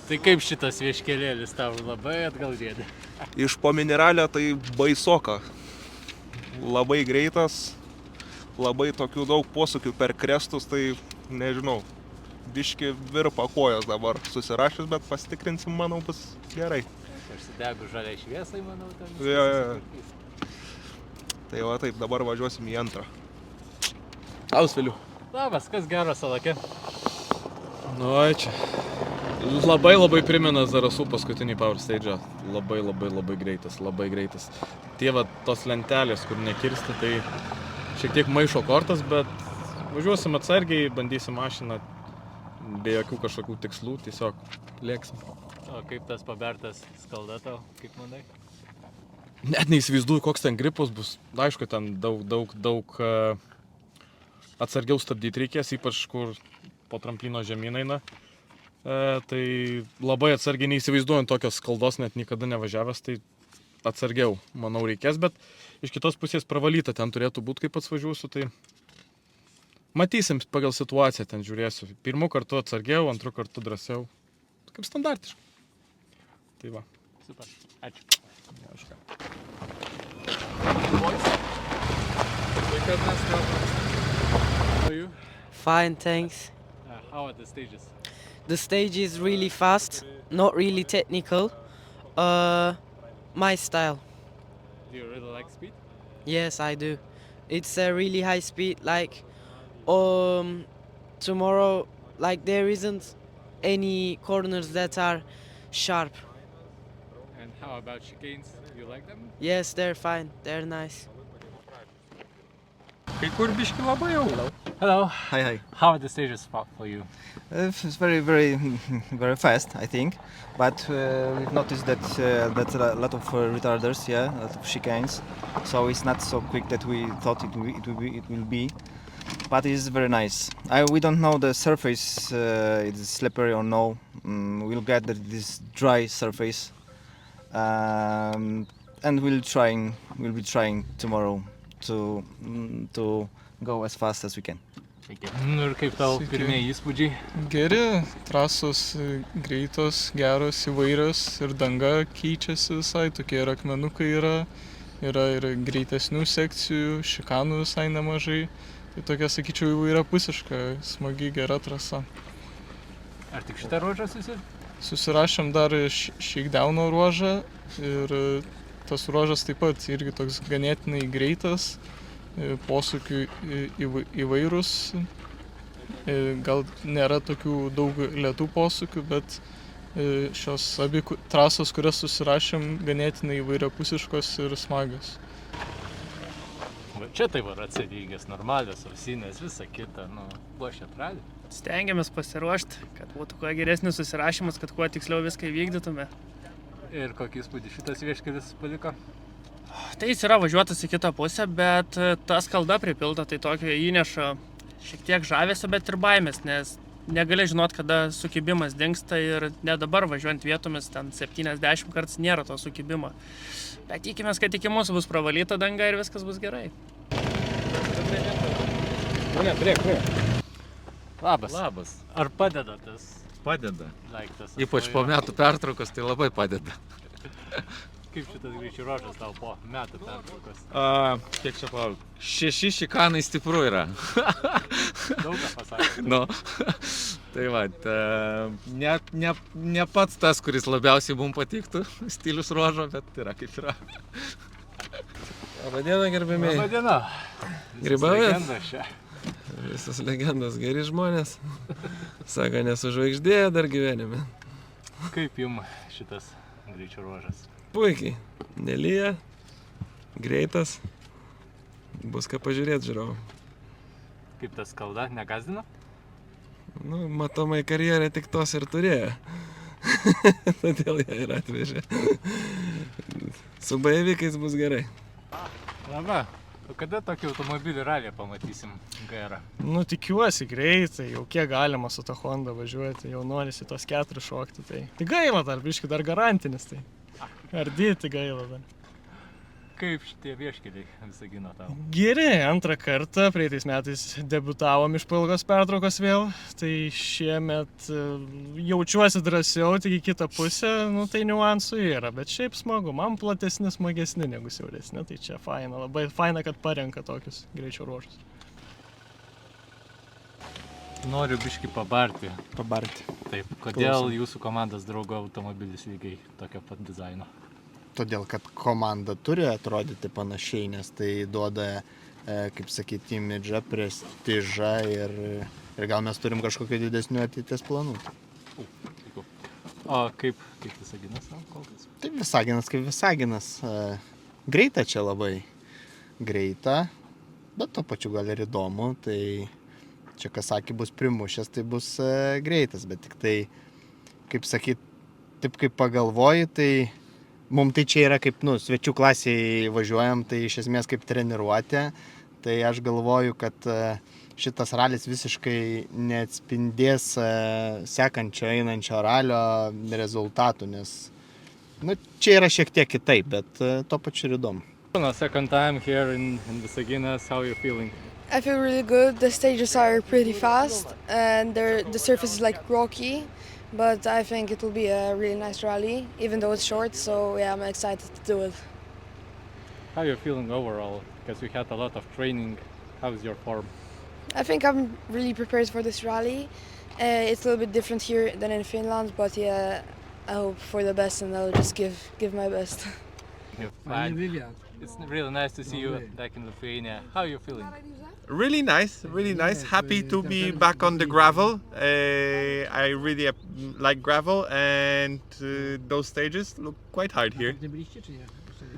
Tai kaip šitas vieškelėlis tau labai atgal dėdė? Iš po mineralę tai baisoka. Labai greitas, labai tokių daug posūkių per krestus, tai nežinau. Biški virpa kojas dabar susirašęs, bet pasitikrinsim, manau, bus gerai. Užsidegu žaliai šviesai, manau, ten. Jo. Tai va taip, dabar važiuosim į antrą. Ausviliu. Labas, kas gero Salake? Nu, čia. Labai primena Zarasų paskutinį Power Stage'ą. Labai greitas. Tie va tos lentelės, kur nekirsti, tai šiek tiek maišo kortas, bet važiuosim atsargiai, bandysim mašiną be jokių kažkokių tikslų, tiesiog lėksim. O kaip tas pabertas skalda tau, kaip manai? Net neįsivaizduoju, koks ten gripas bus. Aišku, ten daug atsargiau stabdyti reikės, ypač kur po tramplino žemyn eina. Tai labai atsargiai neįsivaizduojant tokios skaldos, net niekada nevažiavęs, tai atsargiau, manau, reikės, bet iš kitos pusės pravalyta ten turėtų būti, kaip pats važiuosiu, tai matysim pagal situaciją, ten žiūrėsiu. Pirmų kartų atsargiau, antrų kartų drąsiau. Kaip standartiškai. Tai va. Super. Ačiū. How are you? Fine, thanks. How are the stages? The stage is really fast, not really technical. My style. Do you really like speed? Yes, I do. It's a really high speed. Like tomorrow, like there isn't any corners that are sharp. And how about chicanes? You like them? Yes, they're fine. They're nice. Kai kur biški labai jau. Hello. Hi. How are the stages for you? It's very fast, I think. But we've noticed that that's a lot of retarders, a lot of chicanes. So it's not so quick that we thought it will be. But it's very nice. We don't know the surface, it's slippery or no. We'll get this dry surface, and we'll be trying tomorrow to go as fast as we can. Nu ir kaip tau pirmieji įspūdžiai? Geri, trasos greitos, geros, įvairios ir danga keičiasi visai, tokie ir akmenukai yra ir greitesnių sekcijų, šikanų visai nemažai. Tai tokia, sakyčiau, įvairiapusiška, smagi, gera trasa. Ar tik šitą ruožą Susirašėm dar Shakedowno ruožą ir tas ruožas taip pat irgi toks ganėtinai greitas, posūkių įvairūs. Gal nėra tokių daug lėtų posūkių, bet šios abi trasos, kurias susirašėm, ganėtinai įvairiapusiškos ir smagios. Va čia tai var atsidygęs, normalios ausinės, visa kita, lošia tralį. Stengiamės pasiruošti, kad būtų kuo geresnis susirašymas, kad kuo tiksliau viską įvykdytume. Ir kokį įspūdį šitas vieškelis paliko? Tai jis yra važiuotas į kitą pusę, bet ta skalda pripilta, tai tokio įneša šiek tiek žavesio, bet ir baimės, nes negali žinot, kada sukibimas dingsta ir net dabar važiuojant vietomis, ten 70 kartus nėra to sukibimo. Bet tikimės, kad iki mūsų bus pravalyta danga ir viskas bus gerai. Priek. Labas. Ar padeda tas? Padeda. Daiktas? Ypač po metų pertraukos, tai labai padeda. Kaip šitas greičių ruožas tau po metų pertraukos? Kiek čia palauk? 6 šikanai stipru yra. Daug ką pasakė. Nu, tai va, ne pats tas, kuris labiausiai mums patiktų, stilius ruožo, bet yra kaip yra. Labadiena, gerbėmiai. Labadiena. Grybavęs? Visas legendos, geri žmonės. Sako, nesu žvaigždė dar gyvenime. Kaip jums šitas greičių ruožas? Puikiai. Nelyja, greitas. Bus ką pažiūrėti, žiūrovai. Kaip tas skalda, negazdina? Nu, matomai karjerą tik tos ir turėjo. Todėl ją ir atvežė. Su baivikais bus gerai. Laba. O kada tokį automobilį ralį pamatysim GR? Nu, tikiuosi greitai, jau kiek galima su ta Honda važiuoti, jau norisi tos 4 šokti. Tai gaila dar, biški dar garantinis, tai ardyti gaila dar. kaip šitie vieškeliai Visagino tau? Geri, antrą kartą, praeitais metais debiutavom iš pailgos pertraukos vėl, tai šiemet jaučiuosi drąsiau, tik į kitą pusę, nu tai niuansų yra, bet šiaip smagu, man platesni, smagesni negu siauresni, tai čia faina, labai faina, kad parenka tokius greičio ruožus. Noriu biškį pabarti. Pabarti. Taip, kodėl jūsų komandos draugo automobilis lygiai tokio pat dizaino? Todėl, kad komanda turi atrodyti panašiai, nes tai duoda, kaip sakyti, imidžą, prestižą ir gal mes turim kažkokių didesnių ateities planų. O kaip Visaginas kol kas? Tai Visaginas kaip Visaginas. Greita čia labai. Greita, bet to pačiu gal ir įdomu. Tai čia, kas sakė, bus primušęs, tai bus greitas. Bet tik tai, kaip sakyt, taip kaip pagalvoji, tai mums tai čia yra kaip, svečių klasiai važiuojam, tai iš esmės kaip treniruotė. Tai aš galvoju, kad šitas ralis visiškai neatspindės sekančio einančio ralio rezultatų, nes čia yra šiek tiek kitaip, bet to pačiu ir įdomu. Second time here in Visaginas, how are you feeling? I feel really good. The stages are pretty fast and the surface is like rocky. But I think it will be a really nice rally, even though it's short, so yeah, I'm excited to do it. How are you feeling overall? Because we had a lot of training. How is your form? I think I'm really prepared for this rally. It's a little bit different here than in Finland, but yeah, I hope for the best and I'll just give my best. It's really nice to see you back in Lithuania. How are you feeling? Really nice, really nice. Happy to be back on the gravel. I really like gravel, and those stages look quite hard here.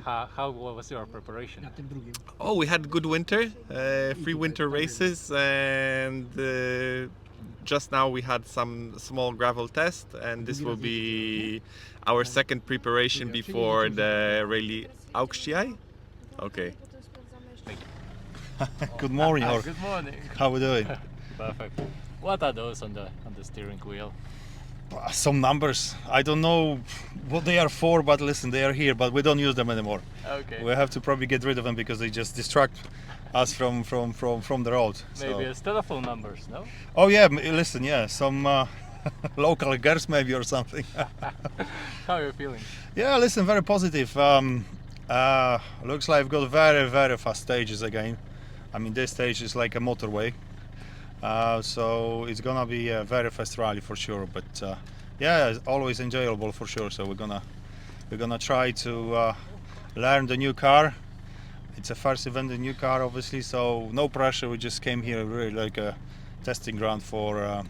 How was your preparation? Oh, we had good winter, 3 winter races, and just now we had some small gravel test, and this will be our second preparation before the Rally Aukščiai. Okay. Good morning. Good morning. How are we doing? Perfect. What are those on the steering wheel? Some numbers. I don't know what they are for, but listen, they are here, but we don't use them anymore. Okay. We have to probably get rid of them because they just distract us from the road. Maybe it's telephone numbers, no? Oh yeah, listen, yeah, some local girls maybe or something. How are you feeling? Yeah, listen, very positive. Looks like we've got very, very fast stages again. I mean, this stage is like a motorway. So it's gonna be a very fast rally for sure. But yeah, it's always enjoyable for sure. So we're gonna try to learn the new car. It's a first event, the new car, obviously. So no pressure. We just came here really like a testing ground for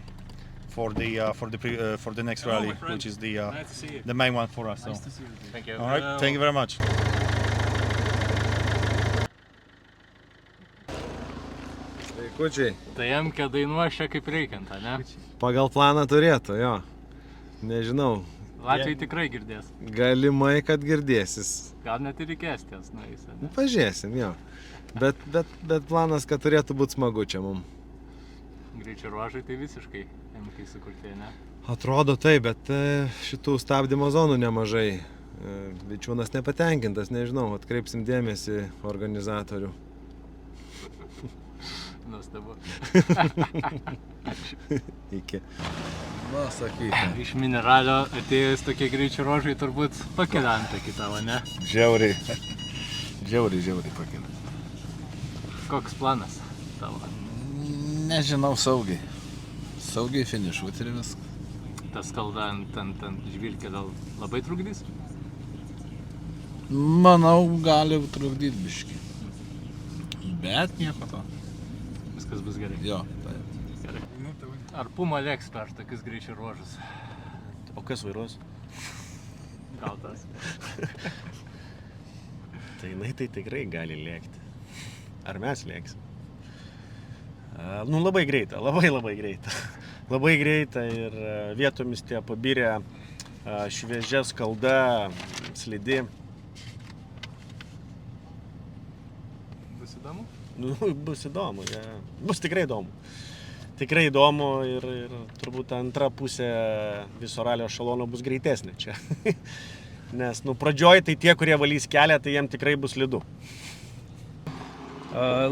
the next rally, which is the main one for us. Nice to see you. Thank you. All right, thank you very much. Kučiai. Tai Emke dainuoja čia kaip reikiant, ne? Pagal planą turėtų, jo. Nežinau. Latviai tikrai girdės. Galimai, kad girdėsis. Gal net ir iki Estijos nueis, ne? Pažiūrėsim, jo. Bet planas, kad turėtų būti smagu čia mums. Greičio ruožai tai visiškai Emkai sukurti, ne? Atrodo taip, bet šitų stabdymo zonų nemažai. Vičiūnas nepatenkintas, nežinau, atkreipsim dėmesį organizatorių. Nuostabu. Iki. Na, sakyti. Iš mineralio atėjus tokie greičio ruožai turbūt pakelia antakį tavo, ne? Žiauriai. Žiauriai pakelia. Koks planas tavo? Nežinau, saugiai. Saugiai finišuoti ir viską. Tas skalda ant žvyrkelio labai trukdys? Manau, gali trukdyti biškį. Bet nieko to. Viskas bus gerai. Jo, taip. Gerai. Ar Puma lėks per tokius greičio ruožus? O kas vairuos? Gal tas. Tai jinai tai tikrai gali lėkti. Ar mes lėksim? Labai greita, labai greita. Labai greita ir vietomis tie pabirę šviežia skalda, slidi. Bus įdomu? Bus įdomu, ja. Bus tikrai įdomu. Tikrai įdomu ir turbūt antra pusė viso ralio ešalono bus greitesnė čia. Nes, pradžioj tai tie, kurie valys kelią, tai jiem tikrai bus slidu.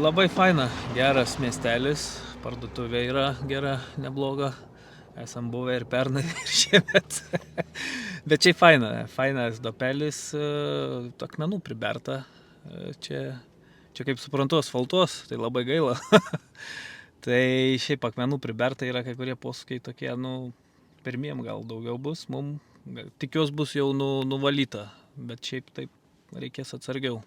Labai faina, geras miestelis, parduotuvė yra gera, nebloga. Esam buvę ir pernai, ir šiemet. Bet čia fainas dopelis, akmenų priberta. Čia kaip suprantu, asfaltuos, tai labai gaila. Tai šiaip akmenų priberta yra kai kurie posūkiai tokie, pirmiem gal daugiau bus, tikiuos bus jau nuvalyta, bet šiaip taip reikės atsargiau.